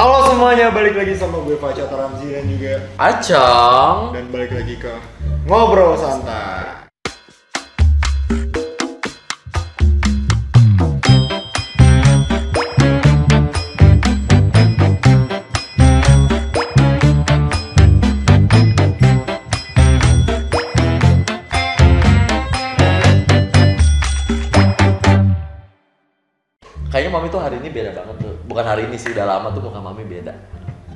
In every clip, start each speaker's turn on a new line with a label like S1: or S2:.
S1: Halo semuanya, balik lagi sama gue Faca Taramzi dan juga
S2: Acang.
S1: Dan balik lagi ke Ngobrol Santai.
S2: Kayaknya mami tuh hari ini beda banget tuh. Bukan hari ini sih, udah lama tuh muka mami beda.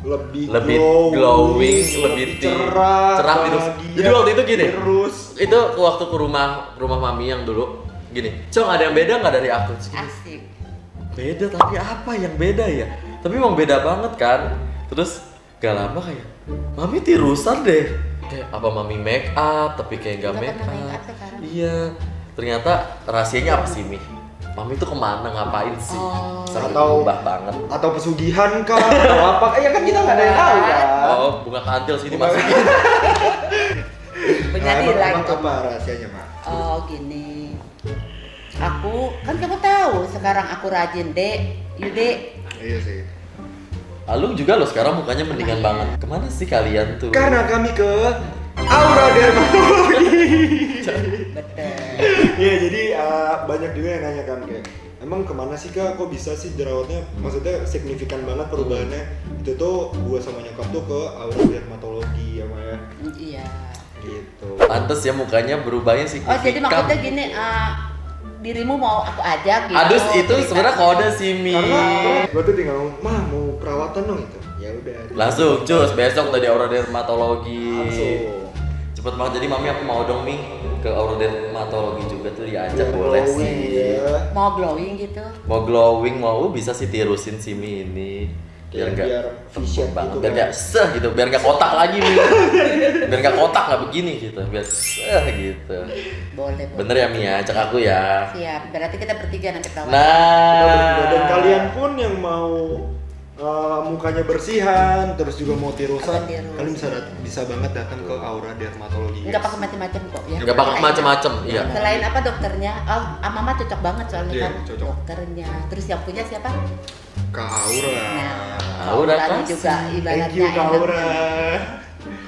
S1: Lebih
S2: glowing, lebih cerah gitu. Jadi waktu itu gini.
S1: Terus
S2: itu waktu ke rumah mami yang dulu gini. Cong, ada yang beda nggak dari aku?
S3: Asik.
S2: Beda, tapi apa yang beda ya? Tapi emang beda banget kan. Terus gak lama kayak mami tirusan deh. Kayak apa mami make up tapi kayak gak make up. Iya. Ternyata rahasianya apa sih, Mi? Mami tuh kemana, ngapain sih? Sangat berubah banget.
S1: Atau pesugihan kah? Atau apa? Ya kan kita nggak ada yang tahu kan.
S2: Oh, bunga kantil sih dimasukin.
S3: Penyadil lagi.
S1: Emang apa rahasianya, Mak?
S3: Oh gini. Aku kan kamu tahu sekarang aku rajin dek, Yude.
S1: Iya sih.
S2: Lu juga lo sekarang mukanya mendingan banget. Kemana sih kalian tuh?
S1: Karena kami ke Aura Dermatologi.
S3: Betul.
S1: Iya, jadi banyak juga yang nanya kan kayak emang kemana sih kak, kok bisa sih jerawatnya, maksudnya signifikan banget perubahannya. Itu tuh gua sama nyokap tuh ke Aura Dermatologi ya Maya.
S3: Iya.
S1: Gitu.
S2: Pantes ya mukanya berubahnya sih.
S3: Oh jadi maksudnya gini, dirimu mau aku ajak gitu.
S2: Adus itu sebenarnya kode sih, Mi.
S1: Karena gua tuh tinggal mau perawatan dong itu. Ya udah.
S2: Langsung cus, besok tadi Aura Dermatologi.
S1: Langsung.
S2: Cepet banget, jadi mami aku mau dong, Mi, ke Aura Dermatologi juga tuh diajak. Boleh sih.
S1: Ya.
S3: Mau glowing gitu.
S2: Mau glowing, mau bisa sih tirusin si Mi ini. Biar
S1: Biar
S2: nggak
S1: V-shape
S2: tembem banget,
S1: gitu
S2: biar
S1: kan.
S2: nggak seh gitu, biar nggak kotak lagi, Mi. Biar nggak kotak, nggak begini gitu, biar seh gitu.
S3: Boleh.
S2: Bener ya, Mi ya, ajak aku ya.
S3: Siap. Berarti kita bertiga nanti perawatan.
S1: Kita berdua. Dan
S2: Nah,
S1: kalian pun yang mau mukanya bersihan, terus juga mau tirusan,
S3: Apa tirus?
S1: kalian bisa banget datang ke Aura Dermatologi.
S3: Enggak pakai macam-macam kok ya.
S2: nggak pakai macem-macem, iya.
S3: Selain apa dokternya? Oh, Mama cocok banget soalnya
S1: Iya,
S3: kan
S1: cocok.
S3: dokternya. Terus yang punya siapa?
S1: Ke Aura.
S3: Nah,
S2: Aura
S3: Auranya
S2: kasih.
S3: juga ibaratnya
S1: Thank you Kak
S3: enak.
S1: Aura.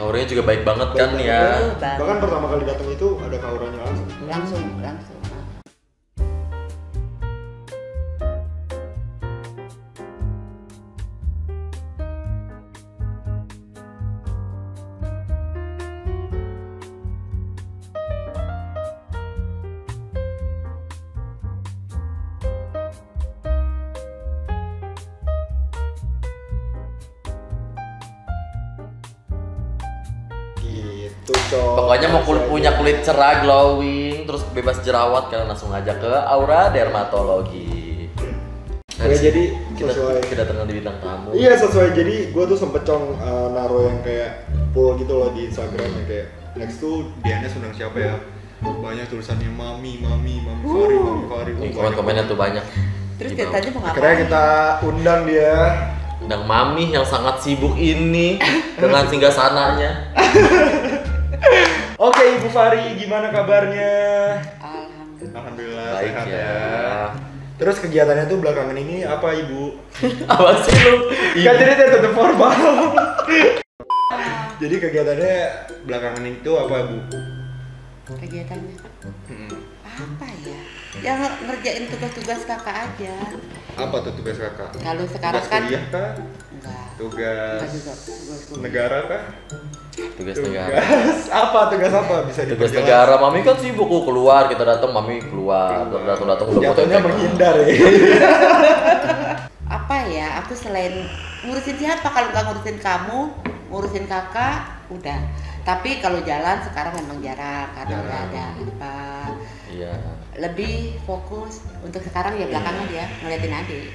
S2: Auranya juga baik banget kan
S1: Baik
S2: ya.
S1: banget.
S3: Banget.
S1: Bahkan pertama kali datang itu ada Kak Auranya langsung.
S3: Langsung.
S1: Gitu cok.
S2: Pokoknya mau punya kulit cerah, glowing, terus bebas jerawat, kalian langsung aja ke Aura Dermatologi.
S1: Oke, jadi
S2: kita
S1: sesuai.
S2: kedatangan di bintang tamu.
S1: Iya sesuai, jadi gue tuh sempet naro yang kayak poll gitu loh di Instagramnya kayak next tuh Diana undang siapa ya? Banyak tulisannya mami Fari.
S2: Nih, komen-komennya tuh banyak.
S3: Terus
S2: Di
S3: kita
S2: bawah.
S3: tadi mau ngapain?
S1: Akhirnya kita undang dia.
S2: Undang mami yang sangat sibuk ini dengan singgasananya.
S1: Oke Ibu Fari, gimana kabarnya?
S3: Alhamdulillah.
S1: Alhamdulillah
S2: Baik
S1: sehat
S2: ya.
S1: Terus kegiatannya tuh belakangan ini apa Ibu?
S2: Apa sih lu?
S1: Kan jadi tetap formal. Jadi kegiatannya belakangan itu apa Bu?
S3: Kegiatannya apa ya? Yang ngerjain tugas-tugas kakak aja.
S1: Apa tuh tugas kakak?
S3: Kalau sekarang
S1: Tugas
S3: kan
S1: kuliah kah?
S3: enggak.
S1: Tugas
S3: Enggak juga. Tugas kuliah.
S1: negara kah?
S2: Tugas negara.
S1: Tugas apa? Tugas apa? Bisa
S2: Tugas
S1: diperjelas?
S2: negara, mami kan sibuk keluar, kita datang mami keluar, datang udah
S1: Jatuhnya menghindar ya.
S3: Apa ya? Aku selain ngurusin siapa, kalau nggak ngurusin kamu, ngurusin kakak, udah. Tapi kalau jalan sekarang memang jarang karena udah ada apa.
S2: Iya.
S3: Lebih fokus untuk sekarang ya belakangan ya ngeliatin adik.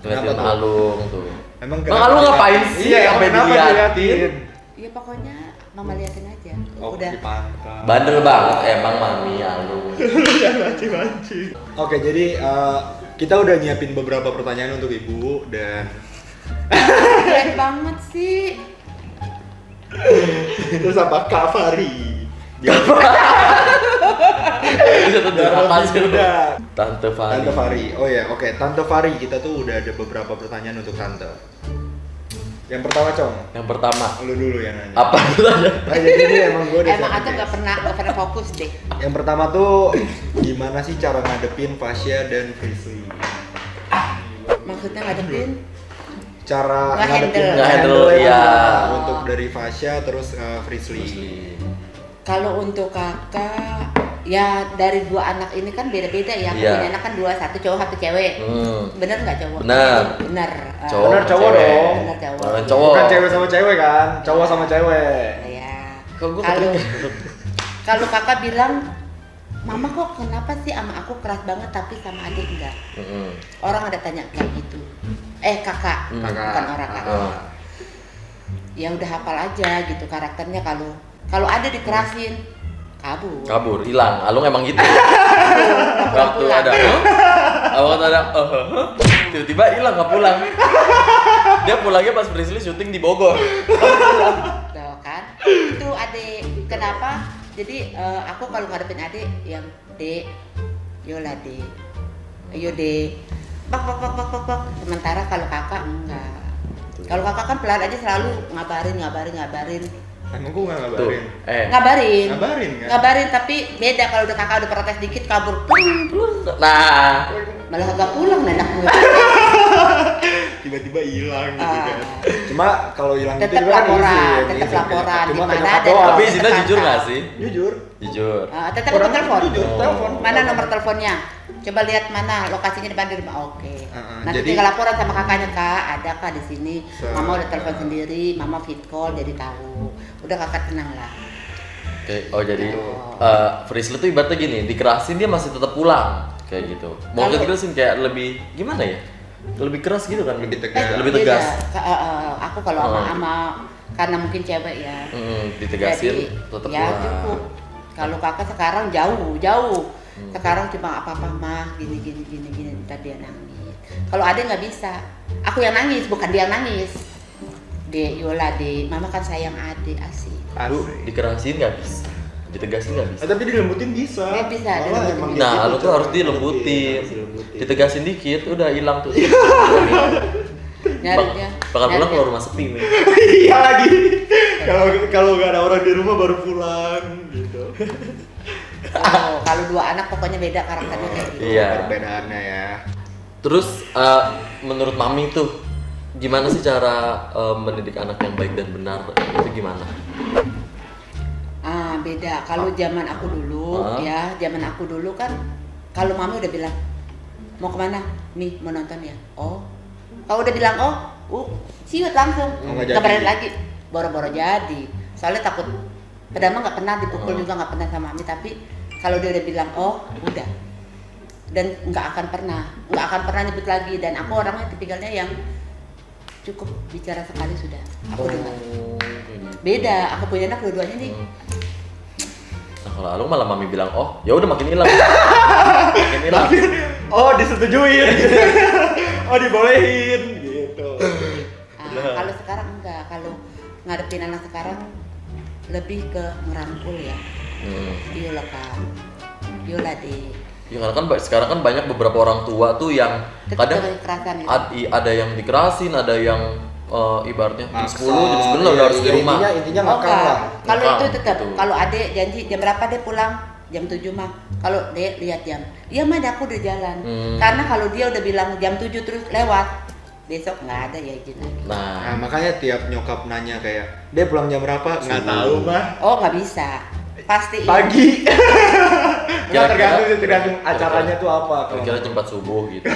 S2: Ngeliatin
S1: Kenapa tuh?
S2: Alung tuh.
S1: Emang
S2: Bang Alung ngapain sih?
S1: Iya,
S2: Sampai
S1: kenapa
S2: diliatin?
S3: Iya pokoknya mama liatin aja.
S1: Oh,
S3: Udah.
S1: dipantau.
S2: Bandel banget emang mami Alung.
S1: Jangan manci-manci. Oke, jadi kita udah nyiapin beberapa pertanyaan untuk Ibu dan
S3: Keren banget sih.
S1: terus apa Kak Fari?
S2: Bisa tuh apa sih lu?
S1: Udah.
S2: Tante Fari.
S1: Tante Fari. Oh ya, oke. Tante Fari, kita tuh udah ada beberapa pertanyaan untuk Tante. Yang pertama Cong,
S2: Yang pertama,
S1: lu dulu yang nanya.
S2: apa tanya?
S1: Nah, jadi emang gue udah
S3: Emang
S1: siapin,
S3: Anto
S1: guys.
S3: nggak pernah fokus deh.
S1: Yang pertama tuh gimana sih cara ngadepin Fasya dan Frisly?
S3: Maksudnya ngadepin?
S1: Cara
S3: Nge-handle.
S2: Nge-handle, iya.
S1: Untuk dari Fasya terus Frisly.
S3: Kalau untuk kakak, ya dari dua anak ini kan beda-beda ya. Aku
S2: Iya.
S3: punya anak kan dua, satu cowok satu cewek. Bener nggak cowok?
S2: Bener.
S3: Bener.
S2: Cowok,
S1: Bener cowok
S2: cewek.
S1: dong.
S3: Bener cowok.
S2: Bukan cowok.
S1: Bukan cewek sama cewek kan, cowok sama cewek.
S3: Ya.
S2: Kok gua
S3: Kalau
S2: ketrigger?
S3: kalau kakak bilang, mama kok kenapa sih sama aku keras banget tapi sama adik enggak? Orang ada tanya kayak gitu. Kakak, bukan orang kakak. Ya udah hafal aja gitu karakternya. Kalau ada dikerasin, kabur.
S2: Hilang. Alung emang gitu. Waktu
S3: Pulang.
S2: ada, waktu ada, tiba-tiba hilang nggak pulang. Dia pulangnya pas Frisly syuting di Bogor.
S3: Tuh kan, itu adik. Kenapa? Jadi aku kalau ngadepin adik yang dek, yolah dek, ayo dek, bak. Sementara kalau kakak enggak. Kalau kakak kan pelan aja selalu ngabarin.
S1: Emang gue gak
S2: Tuh,
S1: ngabarin.
S3: Ngabarin
S1: kan?
S3: Ngabarin tapi beda kalau udah kakak udah protes dikit kabur plung.
S2: nah,
S3: Malah agak pulang nenek gue.
S1: Tiba-tiba hilang gitu kan. Cuma kalau hilang gitu
S3: Tetap
S1: juga kan
S3: laporan,
S1: izin,
S3: tetap
S1: izin.
S3: laporan.
S1: Cuma
S3: Di mana
S1: kayak
S3: ada
S1: doang.
S2: tapi
S3: Tetap
S2: Zina jujur
S3: kantor.
S2: nggak sih?
S1: Jujur.
S2: Jujur.
S3: Tetap
S1: Orang
S3: aku telepon.
S1: jujur, telepon.
S3: Mana nomor teleponnya? Coba lihat mana lokasinya di mana. Oke. Nanti
S1: jadi-
S3: tinggal laporan sama kakaknya, Kak. Ada Kak di sini. Mama udah telepon
S1: Ah.
S3: sendiri, Mama fit call jadi tahu. Udah kakak tenang lah.
S2: Oke, jadi
S1: Gitu.
S2: Frisly tuh ibaratnya gini, dikerasin dia masih tetap pulang kayak gitu. Mau
S3: Kalau-
S2: dikerasin kayak lebih gimana ya? Lebih keras gitu kan?
S1: Lebih tegas.
S2: Lebih
S3: Beda.
S2: tegas.
S3: Aku kalau sama karena mungkin cewek ya.
S2: Ditegasin
S3: Jadi,
S2: tetap
S3: ya
S2: pulang.
S3: cukup. Kalau kakak sekarang jauh. Sekarang cuma apa-apa mah gini ntar dia nangis. Kalau ada nggak bisa. Aku yang nangis bukan dia yang nangis. Yola mama kan sayang adik asik.
S2: Lu dikerasin nggak bisa, ditegasin nggak bisa.
S1: Tapi dilembutin bisa.
S3: Ya, bisa,
S1: Malah
S3: dilembutin
S1: emang
S3: bisa.
S2: Nah,
S1: gitu
S2: lu tuh
S1: cara
S2: harus dilembutin,
S1: dilembutin.
S2: ditegasin dikit, udah hilang tuh.
S3: Nyarinya.
S2: Bakal pulang keluar rumah sepi nih.
S1: Iya lagi. Kalau nggak ada orang di rumah baru pulang gitu.
S3: Kalau dua anak pokoknya beda karakternya kayak gitu.
S2: Iya.
S1: Perbedaannya ya.
S2: Terus menurut Mami tuh gimana sih cara mendidik anak yang baik dan benar itu gimana?
S3: Beda. Kalau zaman aku dulu zaman aku dulu kan kalau mami udah bilang mau kemana? Nih mau nonton ya. Oh, kalau udah bilang siut langsung.
S1: nggak jadi.
S3: Kabarin lagi. Boro-boro jadi. Soalnya takut. Padahal mah nggak pernah dipukul juga nggak pernah sama mami. Tapi kalau dia udah bilang udah. Dan nggak akan pernah nyebut lagi. Dan aku orangnya tipikalnya yang cukup bicara sekali sudah. Aku dengar. Beda. Aku punya anak dua-duanya nih.
S2: Nah kalau Alung malah Mami bilang ya udah makin hilang. Makin hilang.
S1: Disetujuin. Dibolehin gitu.
S3: Kalau sekarang enggak, kalau ngadepin anak sekarang lebih ke ngerangkul ya. Iyalah Kak, iyalah deh.
S2: Ya karena kan sekarang kan banyak beberapa orang tua tuh yang
S3: Tetap
S2: kadang
S3: dengan kekerasan ya.
S2: ada yang dikerasin, ada yang ibaratnya jam
S1: Maksa.
S2: 10, jam 9 udah harus di rumah.
S1: Intinya ngekang lah.
S3: Kalau
S2: Ngekang,
S3: itu tetap,
S2: gitu.
S3: kalau adek janji jam berapa deh pulang? Jam 7 mah. Kalau dek lihat jam, iya mah aku udah jalan. Karena kalau dia udah bilang jam 7 terus lewat, besok nggak ada ya izin lagi.
S1: Nah, makanya tiap nyokap nanya kayak, "Dia pulang jam berapa?" Nggak tahu, mah.
S3: Nggak bisa. Pasti
S1: Pagi. Ya
S2: Kira-kira-
S1: tergantung acaranya tuh apa.
S2: Kira-kira jam 4 subuh gitu.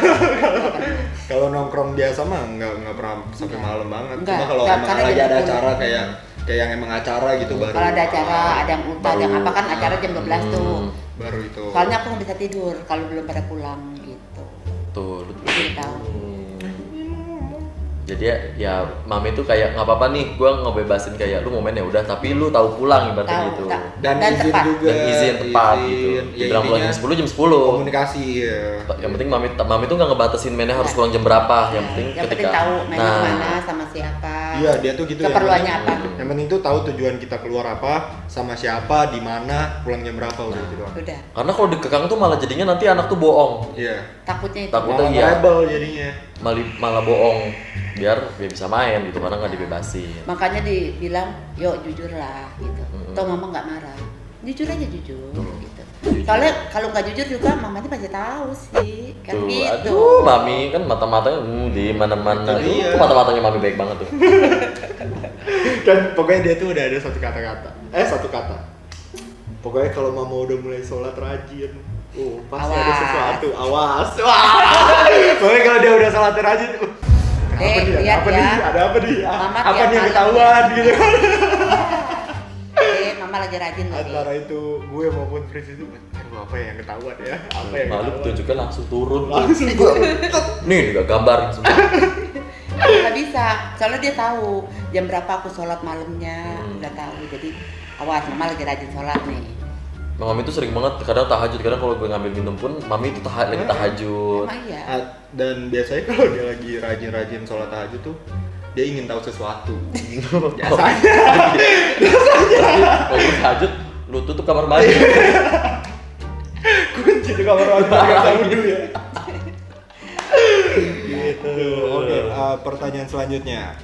S1: Kalau nongkrong biasa mah nggak pernah sampai malam banget.
S3: Nggak.
S1: Cuma kalau
S3: Nggak,
S1: emang
S3: karena
S1: lagi
S3: jam
S1: ada
S3: 10.
S1: acara kayak yang emang acara gitu baru.
S3: Kalau ada acara, ada yang ulta, ada yang apa kan acara jam 12 tuh.
S1: Baru itu.
S3: Soalnya aku nggak bisa tidur kalau belum pada pulang gitu.
S2: Tuh, lu
S3: Jadi tahu.
S2: Jadi ya Mami tuh kayak nggak apa-apa nih, gue ngebebasin kayak lu mau main ya udah, tapi lu tahu pulang ibaratnya
S3: Tahu,
S2: gitu.
S3: tahu.
S1: Dan izin
S3: tepat.
S1: juga.
S2: Dan izin tepat gitu.
S1: Ya,
S2: Dibilang pulang jam 10 jam 10.
S1: komunikasi ya.
S2: Yang penting Mami tuh nggak ngebatasin mainnya harus pulang jam berapa. Yang penting
S3: Yang
S2: ketika
S3: penting tahu mainnya kemana sama siapa.
S1: Iya, dia tuh gitu.
S3: Keperluannya apa?
S1: Yang penting tuh tahu tujuan kita keluar apa, sama siapa, di mana, pulang jam berapa, udah gitu doang.
S3: Udah.
S2: Karena kalau dikekang tuh malah jadinya nanti anak tuh bohong.
S1: Iya.
S3: Takutnya itu.
S2: Takutnya
S1: Malah
S2: iya.
S1: rebel jadinya.
S2: Malah bohong biar dia bisa main gitu karena nggak dibebasin.
S3: Makanya dibilang, yuk jujur lah gitu. Toh mama nggak marah. Jujur aja jujur gitu. Soalnya kalau nggak jujur juga mamanya pasti tahu sih. Kan
S2: Tuh,
S3: gitu.
S2: aduh, mami kan mata-matanya di mana-mana.
S1: Iya.
S2: Tuh mata-matanya mami baik banget tuh.
S1: Kan pokoknya dia tuh udah ada satu kata. Pokoknya kalau mama udah mulai sholat rajin, pasti ada
S3: Awas.
S1: sesuatu. Awas. Wah. Pokoknya kalau dia udah sholat rajin,
S3: Lihat ya.
S1: Ada apa nih?
S3: Mama
S1: Apa
S3: tiap
S1: nih yang
S3: malam
S1: ketahuan gitu kan?
S3: Mama lagi rajin lagi.
S1: Antara itu gue maupun Fris itu, aduh apa yang ketahuan ya? Apa yang
S2: Malu
S1: ketahuan?
S2: tunjuknya langsung turun.
S1: Langsung
S2: Nih juga gambarin semua.
S3: Nggak bisa, soalnya dia tahu jam berapa aku sholat malamnya, udah tahu. Jadi awas, mama lagi rajin sholat nih.
S2: Mami tuh sering banget kadang tahajud, kadang kalau gue ngambil minum pun mami itu lagi tahajud.
S3: Emang iya.
S1: Dan biasanya kalau dia lagi rajin-rajin sholat tahajud tuh, dia ingin tahu sesuatu. Biasanya.
S2: Kalau gue tahajud, lu tutup kamar mandi.
S1: Kunci di kamar mandi nggak tahu dulu ya. Gitu. Oke, pertanyaan selanjutnya.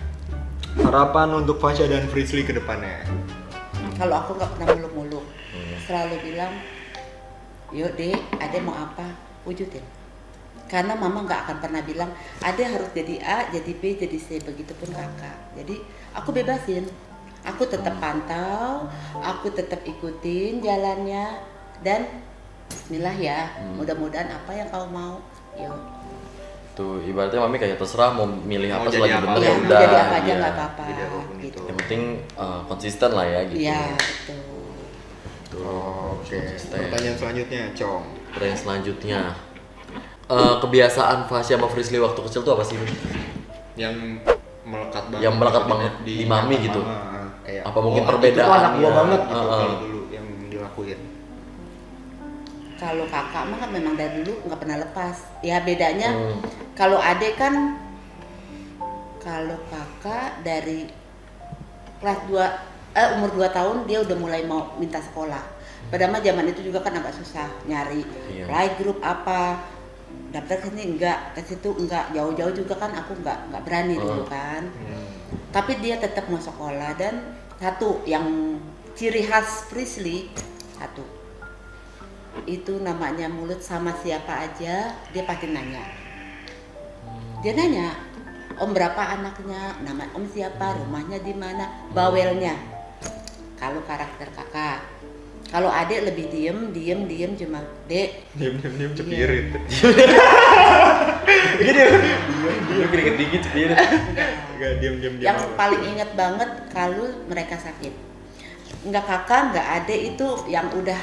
S1: Harapan untuk Fasya dan Frisly ke depannya.
S3: Kalau aku nggak pernah muluk-muluk, selalu bilang, yuk dek, ade mau apa, wujudin. Karena mama nggak akan pernah bilang, ade harus jadi A, jadi B, jadi C, begitupun kakak. Jadi aku bebasin, aku tetap pantau, aku tetap ikutin jalannya, dan Bismillah ya, mudah-mudahan apa yang kau mau, yuk.
S2: Tuh ibaratnya mami kayak terserah mau milih apa
S1: Mau jadi
S2: selagi
S1: apa.
S2: bener
S3: Iya,
S2: ya
S3: mau
S2: udah.
S3: jadi apa aja
S2: Iya.
S3: nggak apa-apa,
S1: Jadi apapun
S3: gitu.
S1: itu.
S2: Yang penting konsisten lah ya gitu.
S3: Iya, betul.
S1: Oke.
S2: Konsisten.
S1: Pertanyaan selanjutnya, Cong.
S2: Pertanyaan selanjutnya, kebiasaan Fasya sama Frisly waktu kecil tuh apa sih?
S1: Yang melekat banget.
S2: Yang melekat banget di mami gitu.
S1: Kayak,
S2: Apa mungkin
S1: Itu tuh anak
S2: perbedaannya?
S1: gua banget gitu
S2: Heeh.
S1: kalau dulu yang dilakuin.
S3: Kalau kakak mah kan memang dari dulu nggak pernah lepas. Ya bedanya kalau adek kan, kalau kakak dari kelas 2 umur 2 tahun dia udah mulai mau minta sekolah. Padahal mah zaman itu juga kan agak susah nyari
S2: Iya.
S3: playgroup apa, daftar ke sini enggak, ke situ enggak, jauh-jauh juga kan aku enggak berani dulu kan. Tapi dia tetap mau sekolah. Dan satu yang ciri khas Frisly, satu itu namanya mulut, sama siapa aja dia pasti nanya. Dia nanya, om berapa anaknya, nama om siapa, rumahnya di mana, bawelnya. Kalau karakter kakak, kalau adik lebih diem cuma dek.
S1: Diam cepirit.
S2: Gini, dia keringet dikit cepirit.
S1: Enggak diam.
S3: Yang paling inget banget kalau mereka sakit. Enggak kakak, enggak adik itu yang udah.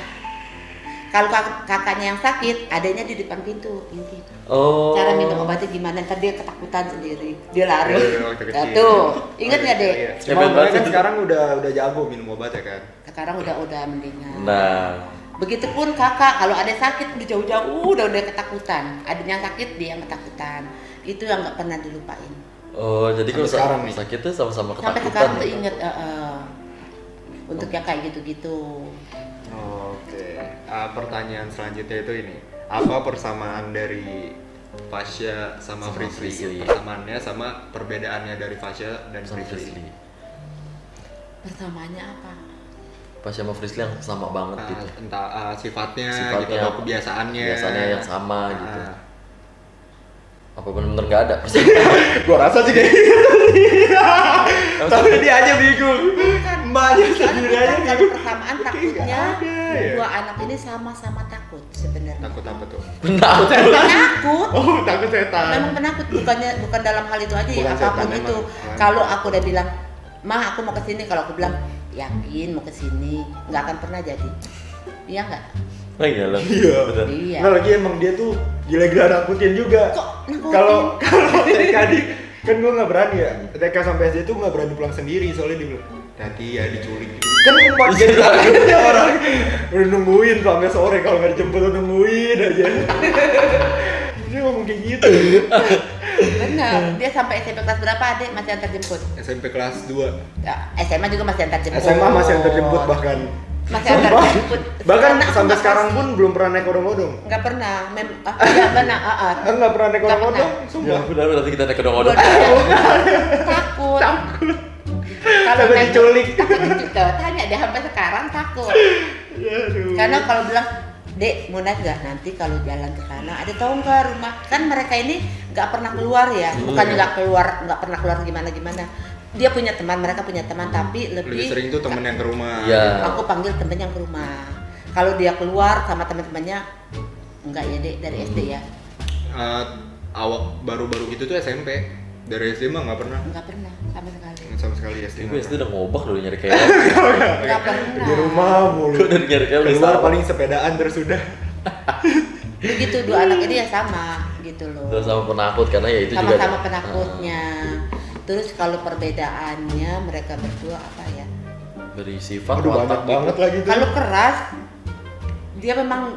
S3: Kalau kakaknya yang sakit, adanya di depan pintu. Ini.
S2: Oh.
S3: Cara minum obatnya gimana? Ntar dia ketakutan sendiri, dia lari.
S1: Iya, waktu kecil.
S3: Ya, tuh, inget nggak dek?
S1: Iya.
S2: Hebat
S1: Cuma
S2: banget
S1: kan
S2: itu.
S1: sekarang udah jago minum obat ya kan.
S3: Sekarang udah mendingan.
S2: Nah,
S3: Begitupun kakak, kalau ada sakit udah jauh-jauh udah ketakutan. Adanya sakit dia yang ketakutan. Itu yang nggak pernah dilupain.
S2: oh jadi kalau
S1: Sampai sekarang nih.
S2: sakitnya sama-sama
S3: Sampai
S2: ketakutan.
S3: sekarang tuh
S2: ya?
S3: inget. Untuk yang kayak gitu-gitu.
S1: Oke. Pertanyaan selanjutnya itu ini. Apa persamaan dari Fasya sama Frisly?
S2: Frisly.
S1: Persamaannya sama perbedaannya dari Fasya dan
S2: Sama
S1: Frisly.
S2: Frisly.
S3: Persamaannya apa?
S2: Fasya sama Frisly yang sama banget gitu.
S1: Entah sifatnya, gitu
S2: Sifatnya,
S1: atau kebiasaannya.
S2: Kebiasaannya yang sama gitu.
S1: Ah.
S2: Apa bener-bener nggak ada?
S1: Gua rasa sih kayak gitu. Tapi dia aja bingung. Mbaknya sendiri aja
S3: Kalau
S1: bingung.
S3: persamaan
S1: Nggak
S3: takutnya
S1: ada, ya.
S3: dua anak ini sama-sama takut sebenarnya.
S1: Takut apa tuh?
S2: Benar.
S3: Penakut.
S1: Oh, takut setan.
S3: Memang penakut, bukan dalam hal itu aja ya,
S1: Bukan
S3: apapun
S1: setan,
S3: itu.
S1: emang.
S3: Kalau aku udah bilang, "Ma, aku mau ke sini." Kalau aku bilang, "Yakin mau ke sini?" Nggak akan pernah jadi. Iya nggak?
S2: Oh iya loh.
S1: Iya.
S2: Bener.
S3: Iya.
S1: Nggak, lagi emang dia tuh gila-gila nakutin juga.
S3: Kok nakutin?
S1: Kalau TK kan gue nggak berani ya. TK sampai SD tuh nggak berani pulang sendiri soalnya dia bilang, "Tadi ya diculik." Kan empat jadi takutnya orang. Udah nungguin sampai sore, kalau nggak dijemput udah nungguin aja. Dia ngomong kayak gitu.
S3: Bener, dia sampai SMP kelas berapa adik masih antar jemput?
S1: SMP kelas 2.
S3: Ya, SMA juga masih antar jemput.
S1: SMA masih antar jemput bahkan.
S3: Masih antar jemput.
S1: Bahkan
S3: Karena aku
S1: sampai
S3: nggak
S1: sekarang
S3: kasih.
S1: pun belum pernah naik odong-odong.
S3: Nggak pernah, iya benar,
S1: Aku nggak pernah naik
S3: Nggak
S1: odong-odong,
S2: Ya
S1: sumpah.
S2: udah nanti kita naik ke odong-odong.
S3: Takut. Kalau
S1: Takut
S3: naik
S1: diculik.
S3: takut diculik. Tuh, tanya dia sampai sekarang takut.
S1: Aduh.
S3: Karena kalau bilang, Dek, mau naik nggak? Nanti kalau jalan ke sana, ada tahu nggak rumah? Kan mereka ini nggak pernah keluar ya, bukan nggak pernah keluar gimana. Dia punya teman, mereka punya teman, tapi
S1: Lebih sering tuh temen yang ke rumah.
S2: Iya.
S3: Aku panggil temen yang ke rumah. Kalau dia keluar sama teman-temannya, enggak ya Dek, dari SD ya?
S1: Awal baru-baru gitu tuh SMP. Dari SD mah nggak pernah.
S3: Enggak pernah, sama sekali.
S1: Sama sekali SD.
S2: Gue SD udah ngobak dulu nyari kayak.
S3: Enggak pernah.
S1: Di rumah mulu.
S2: Gue udah nyari kayak
S1: Keluar paling sepedaan terus sudah.
S3: Begitu dua anak ini ya sama gitu loh.
S2: Udah sama penakut karena ya itu juga.
S3: Sama-sama penakutnya. Terus kalau perbedaannya mereka berdua apa ya?
S2: Dari sifat
S1: Aduh,
S2: watak
S1: banyak
S2: gitu.
S1: banget lagi tuh.
S3: Kalau keras, dia memang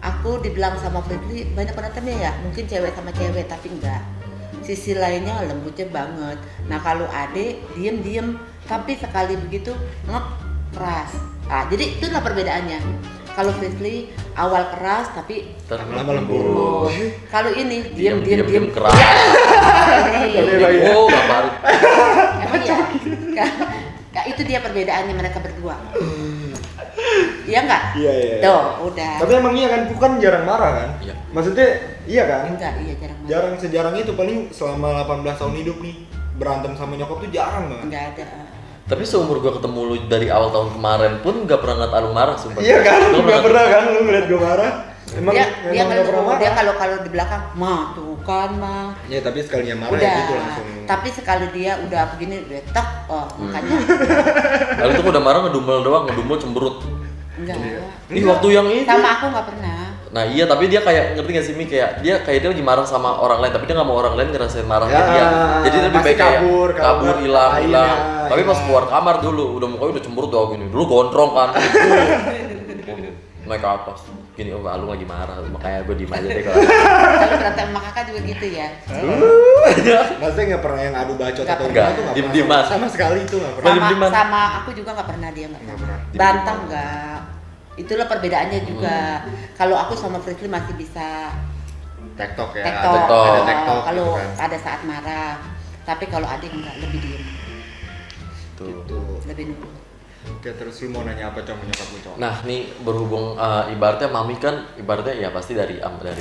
S3: aku dibilang sama Fredly banyak penontonnya ya, mungkin cewek sama cewek tapi enggak. Sisi lainnya lembutnya banget. Nah kalau Ade diem tapi sekali begitu keras. Nah, jadi itulah perbedaannya. Kalau Fredly awal keras tapi
S1: Lama-lama lembut.
S3: kalau ini diem
S2: keras.
S3: Iya.
S2: Oh, nggak balik.
S3: Emang ya? Kak, itu dia perbedaannya mereka berdua. Iya enggak?
S1: Iya.
S3: Tuh, udah.
S1: Tapi emang iya kan, bukan jarang marah kan?
S2: Iya.
S1: Maksudnya iya kan?
S3: Enggak, iya jarang banget.
S1: Jarang sejarang itu paling selama 18 tahun hidup nih berantem sama nyokap tuh jarang banget.
S3: Enggak ada.
S2: Tapi seumur gua ketemu lu dari awal tahun kemarin pun nggak pernah ngeliat Alung marah sumpah.
S1: Iya kan?
S2: Lu
S1: Gak pernah kan lu ngeliat gue marah? Emang
S3: dia
S1: nggak pernah marah?
S3: dia kalau di belakang, "Ma, tuh kan, Ma."
S1: Ya tapi sekalinya marah
S3: Udah.
S1: ya gitu langsung.
S3: Tapi sekali dia udah begini, udah tek, makanya
S2: Lalu tuh udah marah ngedumel doang, ngedumel cemberut.
S3: enggak.
S2: Ih waktu yang itu.
S3: Sama aku enggak pernah.
S2: Nah iya tapi dia kayak ngerti gak sih Mi kayak dia lagi marah sama orang lain tapi dia nggak mau orang lain ngerasain marahnya
S1: Ya,
S2: dia. Jadi lebih
S1: pasti
S2: baik kayak
S1: kabur
S2: hilang.
S1: iya,
S2: Tapi pas
S1: iya.
S2: keluar kamar dulu udah mukanya udah cemberut doang gini. Dulu gondrong kan. Naik ke atas. Gini oh Alung lagi marah makanya gue diem aja deh kalau.
S3: Kalau berantem sama kakak juga gitu ya.
S1: Maksudnya nggak pernah yang adu bacot
S3: Nggak
S1: atau
S2: pernah.
S1: gimana tuh nggak
S2: Diem-dieman.
S1: pernah. Sama sekali itu nggak pernah.
S2: Diem-dieman.
S3: Sama aku juga nggak pernah dia nggak
S1: Nggak
S3: pernah.
S1: pernah.
S3: Bantah enggak. Itulah perbedaannya juga. Kalau aku sama Fredly masih bisa
S1: Tektok ya.
S3: tektok.
S2: tektok.
S1: Ada tektok.
S3: Kalau
S1: gitu kan.
S3: ada saat marah. Tapi kalau adik enggak, lebih diem,
S2: Tuh.
S1: Gitu.
S3: lebih nunggu.
S1: Oke, terus lu mau nanya apa cowok nyokap lu cowok?
S2: Nah nih berhubung ibaratnya mami kan ibaratnya ya pasti dari mami.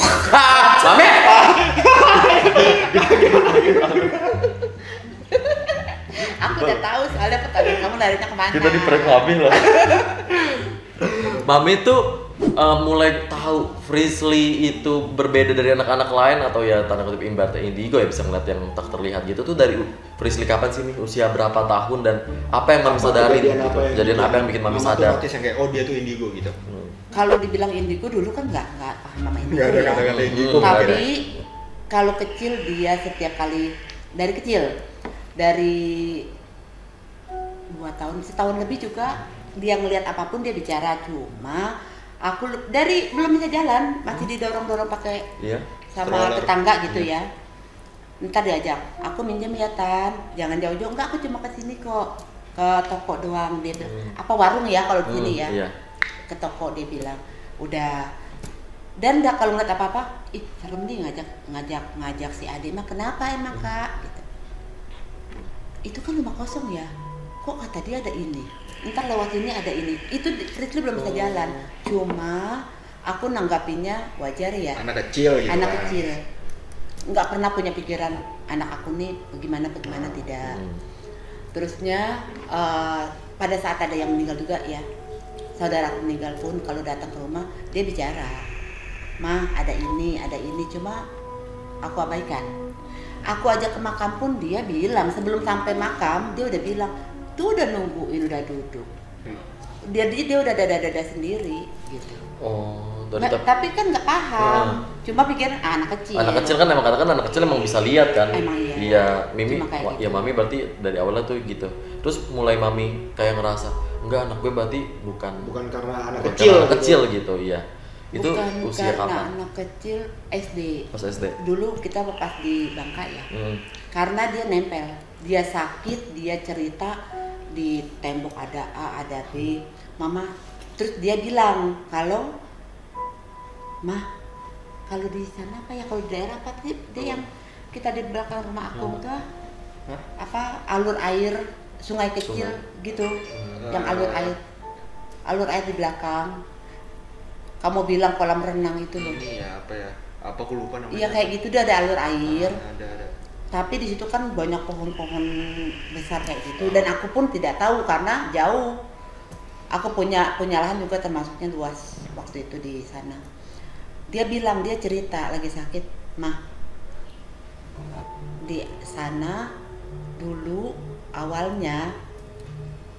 S3: Aku udah tahu soalnya pertanyaan kamu larinya kemana.
S2: Kita di prank mami loh. Mami tuh mulai tahu Frizly itu berbeda dari anak-anak lain atau ya tanda kutip ibaratnya indigo ya bisa ngeliat yang tak terlihat gitu tuh dari Frizly kapan sih nih usia berapa tahun dan apa yang mami sadarin gitu. Kejadian apa yang bikin mami
S1: Mama tuh
S2: sadar?
S1: notice yang kayak oh dia tuh indigo gitu.
S3: Kalau dibilang indigo dulu kan nggak paham sama indigo
S1: Nggak ada
S3: ya.
S1: kata-kata indigo.
S3: Tapi kalau kecil dia setiap kali dari kecil dari 2 tahun setahun lebih juga dia ngelihat apapun dia bicara cuma aku dari belum bisa jalan masih didorong-dorong pakai
S2: Iya.
S3: sama
S1: Stroller.
S3: tetangga gitu ya. Ntar diajak, aku minjem ya Tan, jangan jauh-jauh, enggak aku cuma ke sini kok ke toko doang dia bilang apa warung ya kalau di sini ya.
S2: Iya.
S3: Ke toko dia bilang udah dan enggak kalau ngeliat apa-apa ih serem nih ngajak si Ade mah kenapa emang Kak gitu. Itu kan rumah kosong ya kok kata dia ada ini ntar lewat sini ada ini itu Frizly belum bisa jalan cuma aku nanggapinnya wajar ya
S1: Anak kecil gitu.
S3: anak
S1: kan.
S3: kecil nggak pernah punya pikiran anak aku nih bagaimana tidak. Terusnya pada saat ada yang meninggal juga ya saudara aku meninggal pun kalau datang ke rumah dia bicara mah ada ini cuma aku abaikan. Aku ajak ke makam pun dia bilang sebelum sampai makam dia udah bilang tuh udah nungguin udah duduk dia udah dada sendiri gitu.
S2: Oh,
S3: Tapi kan nggak paham, cuma pikiran anak kecil.
S2: Anak kecil kan emang katakan anak kecil emang bisa lihat kan.
S3: Emang iya.
S2: Iya, Mimi,
S3: Cuma kayak
S2: ya
S3: gitu.
S2: Mami berarti dari awalnya tuh gitu. Terus mulai Mami kayak ngerasa, enggak anak gue berarti bukan
S1: Bukan karena anak
S2: bukan
S1: kecil.
S2: karena anak
S1: gitu.
S2: kecil gitu, iya. Itu usia kapan?
S3: Anak kecil SD.
S2: Pas SD.
S3: Dulu kita pas di Bangka ya. Karena dia nempel, dia sakit, dia cerita di tembok ada A, ada B. Mama, terus dia bilang kalau Mah, kalau di sana apa ya, kalau di daerah apa sih dia yang kita di belakang rumah aku tuh apa alur air sungai kecil gitu, yang alur air di belakang. Kamu bilang kolam renang itu loh.
S1: Iya, apa ya? Apa aku lupa namanya.
S3: Iya kayak gitu, dia ada alur air.
S1: Ada.
S3: Tapi di situ kan banyak pohon-pohon besar kayak gitu, dan aku pun tidak tahu karena jauh. Aku punya lahan juga termasuknya luas waktu itu di sana. Dia bilang, dia cerita lagi sakit, Mah, di sana dulu awalnya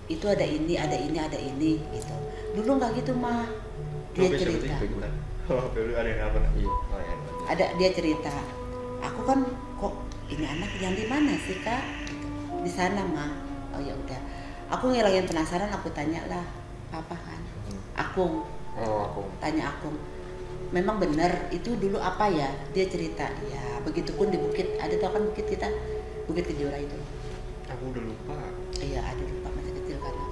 S3: itu ada ini gitu. Dulu nggak gitu, Mah. Dia cerita.
S1: Dulu ada yang apa?
S2: Iya.
S3: Ada dia cerita. Aku kan kok ini anak yang di mana sih, Kak? Di sana, Mah. Oh ya udah. Aku ngilangin penasaran, aku tanyalah, Papa kan. Akung. Tanya Akung. Memang benar itu dulu apa ya? Dia cerita. Ya, begitupun di bukit. Ada tau kan bukit kita? Bukit Kejora itu.
S1: Aku udah lupa.
S3: Iya, ada lupa masih kecil karena.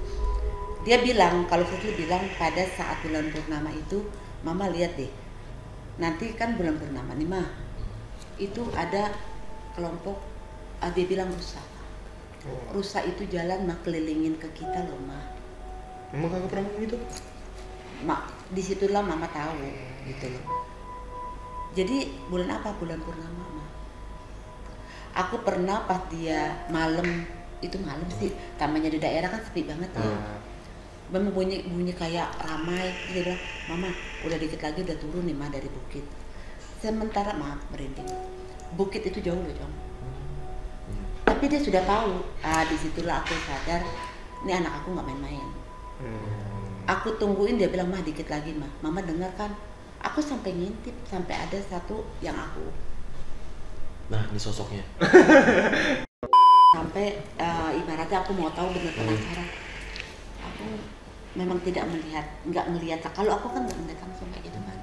S3: Dia bilang, kalau Fitri bilang pada saat bulan purnama itu, Mama lihat deh. Nanti kan bulan purnama nih, Mah. Itu ada kelompok, dia bilang rusa. Rusa itu jalan Mah kelilingin ke kita loh, Mah.
S1: Emang kagak pernah ngomong itu?
S3: Disitulah Mama tahu gitu loh. Jadi bulan apa? Bulan purnama, Mah. Aku pernah pas dia malam, itu malam sih, tamannya di daerah kan sepi banget ya. Memang bunyi kayak ramai. Dia bilang, Mama udah dikit lagi udah turun nih, Mah, dari bukit. Sementara maaf merinding, bukit itu jauh loh, Jong. Tapi dia sudah tahu. Disitulah aku sadar, ini anak aku nggak main-main. Aku tungguin, dia bilang, Mah dikit lagi, Mah. Mama dengar kan? Aku sampai ngintip, sampai ada satu yang aku.
S2: Nah, ini sosoknya.
S3: Sampai ibaratnya aku mau tahu, bener penasaran. Aku memang tidak melihat, nggak melihat. Kalau aku kan nggak melihat langsung kayak gitu kan.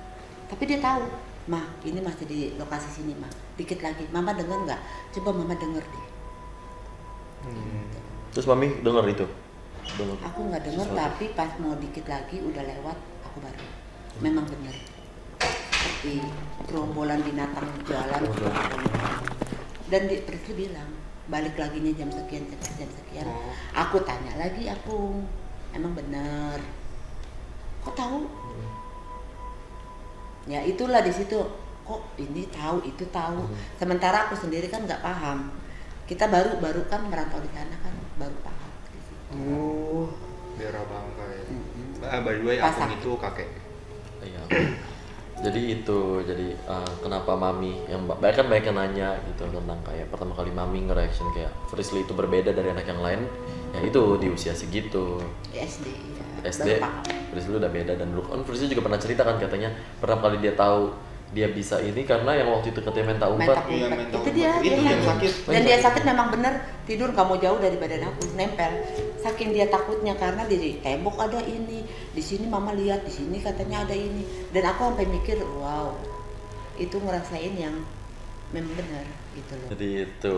S3: Tapi dia tahu, Mah ini masih di lokasi sini, Mah. Dikit lagi. Mama dengar nggak? Coba Mama denger deh.
S2: Terus Mami dengar itu? Dengar.
S3: Aku nggak dengar, tapi pas mau dikit lagi udah lewat, aku baru. Memang benar. Seperti gerombolan binatang jalan. Dan di Prisli bilang, balik laginya jam sekian. Aku tanya lagi, aku emang bener. Kok tahu? Ya itulah di situ. Kok ini tahu, itu tahu. Sementara aku sendiri kan nggak paham. Kita baru kan merantau di sana kan, baru paham.
S1: Daerah Bangka ya. By the way, Akung itu kakek.
S2: Iya. Jadi kenapa Mami yang banyak yang nanya gitu tentang kayak pertama kali Mami nge-reaction kayak Frisly itu berbeda dari anak yang lain, ya itu di usia segitu.
S3: SD ya.
S2: SD Frisly udah beda, dan dulu kan Frisly juga pernah cerita kan katanya pertama kali dia tahu dia bisa ini karena yang waktu itu katanya mental umpat.
S3: Itu dia yang sakit. Dan dia sakit memang bener, tidur kamu jauh dari badan aku, nempel. Saking dia takutnya karena di tembok ada ini, di sini Mama lihat, di sini katanya ada ini. Dan aku sampai mikir, wow, itu ngerasain yang memang benar gitu loh.
S2: Jadi itu.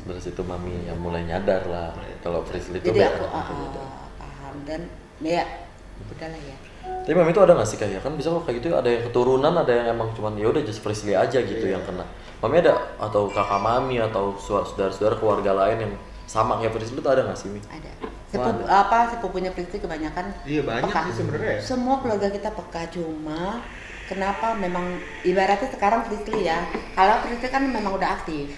S2: Dari situ Mami yang mulai nyadar lah kalau Frisly itu
S3: beda. Jadi aku paham dan ya udahlah ya.
S2: Tapi Mami itu ada nggak sih kayak kan bisa kok kayak gitu ada yang keturunan, ada yang emang cuman ya udah just Frisly aja gitu yang kena. Mami ada atau kakak Mami atau saudara-saudara keluarga lain yang sama kayak Frisly itu ada nggak sih, Mi?
S3: Ada. Sepupunya Frisly kebanyakan
S1: banyak
S3: peka.
S1: Sih sebenarnya.
S3: Semua keluarga kita peka, cuma kenapa memang ibaratnya sekarang Frisly ya. Kalau Frisly kan memang udah aktif.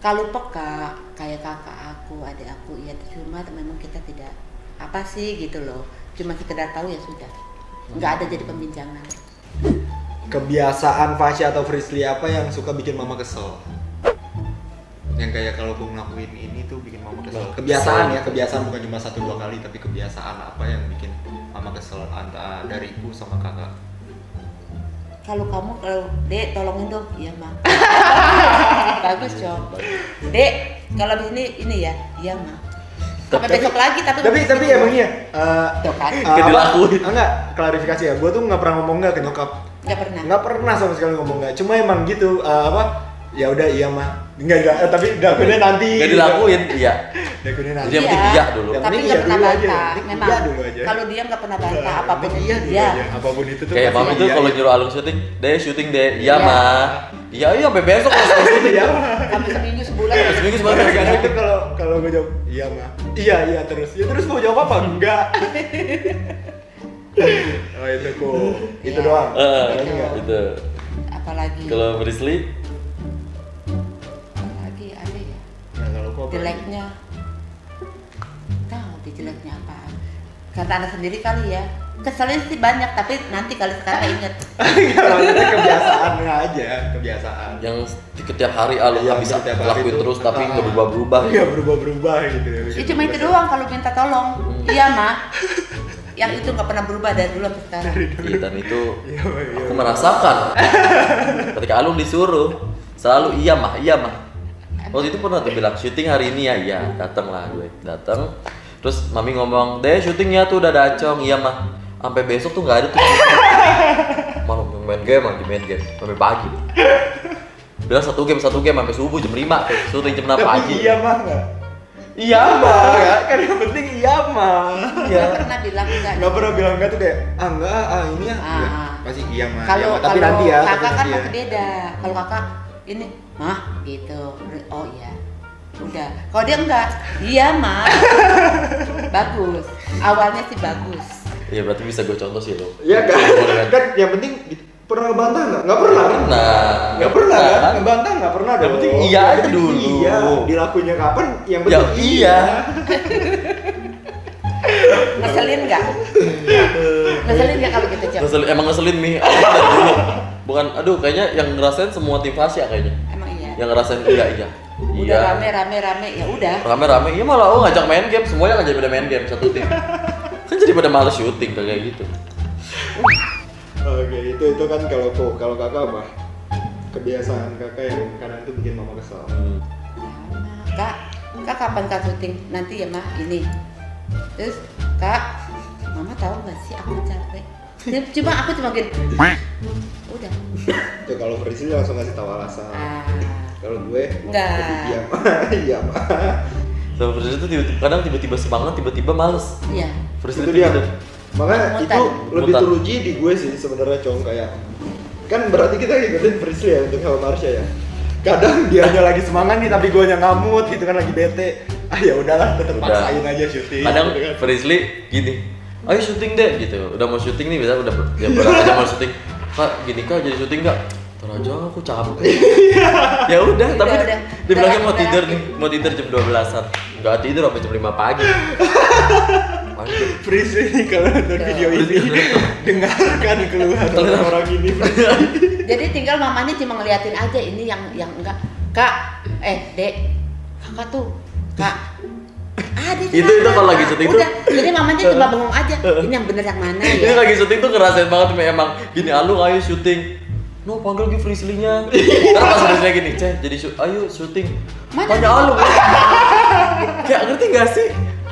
S3: Kalau peka kayak kakak aku, adik aku, ya cuma memang kita tidak apa sih gitu loh. Cuma sekedar tahu ya sudah, nggak ada jadi pembincangan.
S1: Kebiasaan Fasya atau Frisly apa yang suka bikin Mama kesel? Yang kayak kalau aku ngelakuin ini tuh bikin Mama kesel. Kebiasaan bukan cuma 1-2 kali, tapi kebiasaan apa yang bikin Mama kesel antara dariku sama kakak?
S3: Kalau Dek tolongin dong, iya Mak. Bagus Cok. Dek, kalau ini ya, iya Mak. Sampai besok lagi
S1: tapi emang iya.
S3: Tuh kan.
S2: Gak dilakuin.
S1: Enggak, klarifikasi ya. Gue tuh nggak pernah ngomong nggak ke nyokap. Nggak pernah sama sekali ngomong nggak. Cuma emang gitu. Ya udah iya mah. Enggak. Tapi dilakuinnya nanti.
S2: Gak dilakuin, iya.
S1: Dilakuinnya nanti.
S2: Jadi yang penting iya dulu.
S3: Tapi
S1: Yang
S3: nggak
S1: penting
S3: pernah
S1: iya dulu
S3: bantah.
S1: aja.
S3: Memang
S1: Iya dulu aja.
S3: kalau dia nggak pernah bantah apapun
S1: iya
S3: itu
S1: dulu
S3: dia.
S1: aja. Apapun itu tuh.
S2: Kayak
S1: pasti
S2: mami tuh
S1: iya.
S2: kalau nyuruh Alung syuting, deh syuting deh, iya
S3: Iya.
S2: mah. Iya sampai besok harus syuting.
S1: Iya.
S3: Sampai seminggu sebulan.
S2: Seminggu sebulan harus
S1: Kadang
S2: syuting.
S1: tuh kalau gue jawab iya mah. Iya terus. Ya terus mau jawab apa? Enggak. Oh itu kok. Itu
S3: Iya.
S1: doang.
S2: Heeh,
S1: Enggak.
S2: itu.
S3: Apalagi.
S2: Kalau Frisly,
S3: Apalagi ada ya.
S1: Nah, kalau kok apa?
S3: Jeleknya. Tahu di jeleknya apaan. Kata anak sendiri kali ya. Keselnya sih banyak tapi nanti kali sekarang inget.
S1: Kalau itu kebiasaannya aja, kebiasaan.
S2: yang setiap hari Alung
S1: Iya,
S2: bisa
S1: setiap hari
S2: lakuin
S1: tuh.
S2: terus tapi nggak
S1: Ah.
S2: berubah-berubah.
S1: Iya berubah-berubah gitu ya.
S3: Ya cuma itu doang kalau minta tolong. Iya mah. Yang itu nggak pernah berubah dari dulu sampai sekarang.
S2: Iya, dan itu
S1: Iya,
S2: aku merasakan ketika Alung disuruh selalu iya mah. Waktu itu pernah tuh bilang syuting hari ini ya, iya datang lah gue, datang. Terus mami ngomong, deh syutingnya tuh udah ada Acong, iya mah. Sampai besok tuh nggak ada tuh. Malam main game sampai pagi. Bilang satu game sampai subuh jam 5 tuh, syuting jam 6
S1: Tapi
S2: pagi.
S1: iya mah nggak?
S2: Iya mah.
S1: Ya, kan yang penting iya mah.
S3: Nggak pernah bilang enggak.
S1: Nggak pernah bilang enggak tuh kayak enggak ini ya.
S3: Ah.
S1: Ya, pasti iya mah.
S3: Kalau
S1: Iya, mah. Tapi nanti ya.
S3: kakak
S1: tapi
S3: kan
S1: nanti ya.
S3: masih beda. Kalau kakak ini mah gitu. Oh iya. Udah. Kalau dia enggak, iya mah. Bagus. Awalnya sih bagus.
S2: Iya berarti bisa gue contoh sih lo.
S1: Iya kan? Kan yang penting pernah ngebantah nggak? Nggak pernah kan? Nggak pernah kan? Ngebantah nggak pernah dong.
S2: Yang penting iya
S1: Yang
S2: aja
S1: penting
S2: dulu.
S1: Iya. Dilakuinnya kapan? Yang
S2: Ya
S1: penting
S2: iya.
S3: Ngeselin enggak? Ngeselin enggak kalau gitu, Cok?
S2: Emang ngeselin Mi. Aku dari dulu. Bukan, aduh kayaknya yang ngerasain semua tim Fasya kayaknya.
S3: Emang iya.
S2: Yang ngerasain iya.
S3: Udah rame ya udah.
S2: Rame-rame, iya malah oh ngajak main game, semuanya ngajak pada main game satu tim. Kan jadi pada males syuting kayak gitu.
S1: Oke, itu kan kalau kakak apa? Kebiasaan kakak yang kadang tuh bikin mama kesal.
S3: Kak kapan kak syuting? Nanti ya mah ini. Terus kak, mama tahu nggak sih aku capek? Aku cuma gini. Udah.
S1: Itu kalau Frisly langsung ngasih tahu alasan. Kalau gue
S3: Enggak.
S1: Iya mah, iya mah.
S2: Sama Frisly tuh kadang tiba-tiba semangat, tiba-tiba males.
S3: Iya.
S2: Frisly
S1: Itu
S2: tuh
S1: dia.
S2: gitu.
S1: Makanya
S3: Mutan.
S1: itu lebih
S2: Mutan.
S1: teruji di gue sih sebenarnya Cong, kayak kan berarti kita ngikutin Frisly ya untuk Hello Marsha ya. Kadang dianya lagi semangat nih tapi gue ngamut gitu kan, lagi bete. Ya udahlah, tetep
S2: Udah.
S1: paksain aja syuting.
S2: Kadang
S1: gitu kan.
S2: Frisly gini, ayo syuting deh gitu. Udah mau syuting nih, biasa udah jam berapa aja mau syuting. Kak, gini kak jadi syuting nggak? Ntar aja aku capek. Ya udah, tapi
S3: Udah.
S2: dibilangnya
S3: Udah,
S2: mau
S3: udah.
S2: tidur nih, mau tidur jam 12-an. Nggak tidur sampai jam 5 pagi. Anjir.
S1: Frisly nih kalau nonton video ini dengarkan keluhan orang ini.
S3: Jadi tinggal mamanya cuma ngeliatin aja ini yang enggak. Kak, Dek, kakak tuh, Kak.
S2: Itu kalau lagi syuting tuh.
S3: Udah, jadi mamanya cuma bengong aja. Ini yang bener yang mana
S2: Ini
S3: ya?
S2: lagi syuting tuh ngerasain banget emang gini, Alung ayo syuting. No, panggil lagi Frisly-nya. Terus pas Frisly gini, jadi ayo syuting.
S3: Mana
S2: Tanya
S3: nih?
S2: Alung. Kayak ngerti gak sih?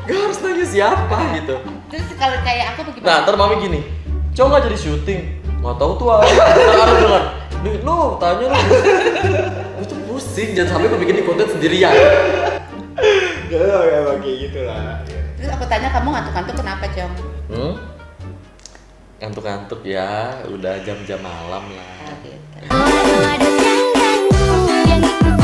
S2: Gak harus nanya siapa gitu.
S3: Terus kalau kayak aku
S2: Nah,
S3: bagaimana?
S2: ntar mami gini, Cok nggak jadi syuting? Nggak tahu tuh Alung. Ntar Alung bilang, no, tanya lu. Itu pusing, jangan sampai gue bikin konten sendirian.
S1: Ya kayak gitu lah.
S3: Terus aku tanya kamu ngantuk-ngantuk kenapa, Cong?
S2: Ngantuk-ngantuk ya, udah jam-jam malam lah.
S3: Ah, gitu.
S4: Aduh, aduh, yang ganggu, yang ikut